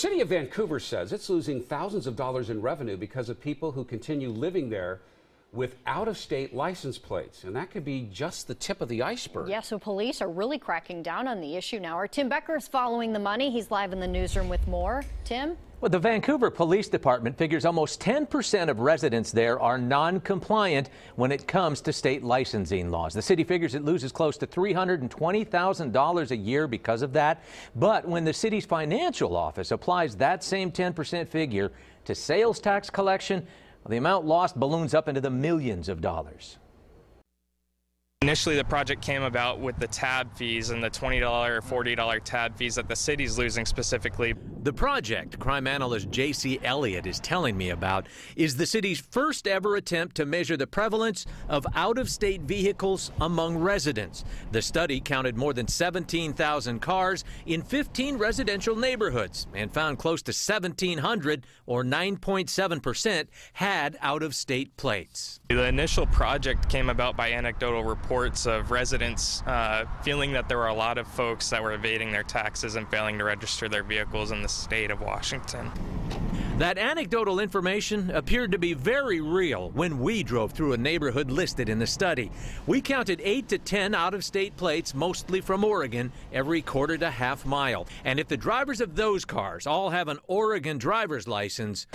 City of Vancouver says it's losing thousands of dollars in revenue because of people who continue living there with out-of-state license plates, and that could be just the tip of the iceberg. Yeah, so police are really cracking down on the issue now. Our Tim Becker is following the money. He's live in the newsroom with more. Tim? Well, the Vancouver Police Department figures almost 10% of residents there are non-compliant when it comes to state licensing laws. The city figures it loses close to $320,000 a year because of that. But when the city's financial office applies that same 10% figure to sales tax collection, the amount lost balloons up into the millions of dollars. Initially, the project came about with the tab fees and the $20 or $40 tab fees that the city's losing specifically. The project, crime analyst J.C. Elliott is telling me about, is the city's first ever attempt to measure the prevalence of out-of-state vehicles among residents. The study counted more than 17,000 cars in 15 residential neighborhoods and found close to 1,700, or 9.7%, had out-of-state plates. The initial project came about by anecdotal reports of residents feeling that there were a lot of folks that were evading their taxes and failing to register their vehicles in the state of Washington. That anecdotal information appeared to be very real when we drove through a neighborhood listed in the study. We counted 8 to 10 out-of-state plates, mostly from Oregon, every quarter to half mile. And if the drivers of those cars all have an Oregon driver's license,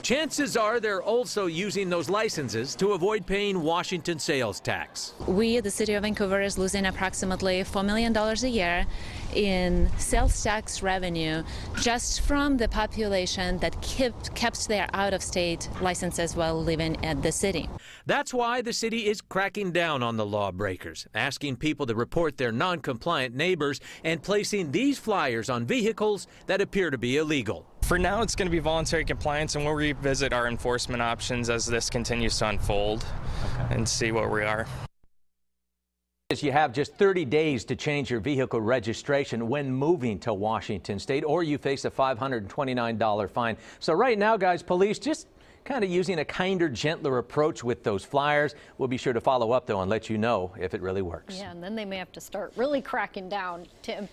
chances are they're also using those licenses to avoid paying Washington sales tax. We, the city of Vancouver, is losing approximately $4 million a year in sales tax revenue just from the population that kept their out-of-state licenses while living at the city. That's why the city is cracking down on the lawbreakers, asking people to report their non-compliant neighbors and placing these flyers on vehicles that appear to be illegal. For now, it's going to be voluntary compliance, and we'll revisit our enforcement options as this continues to unfold and see where we are. You have just 30 days to change your vehicle registration when moving to Washington State, or you face a $529 fine. So right now, guys, police just kind of using a kinder, gentler approach with those flyers. We'll be sure to follow up, though, and let you know if it really works. Yeah, and then they may have to start really cracking down. Tim,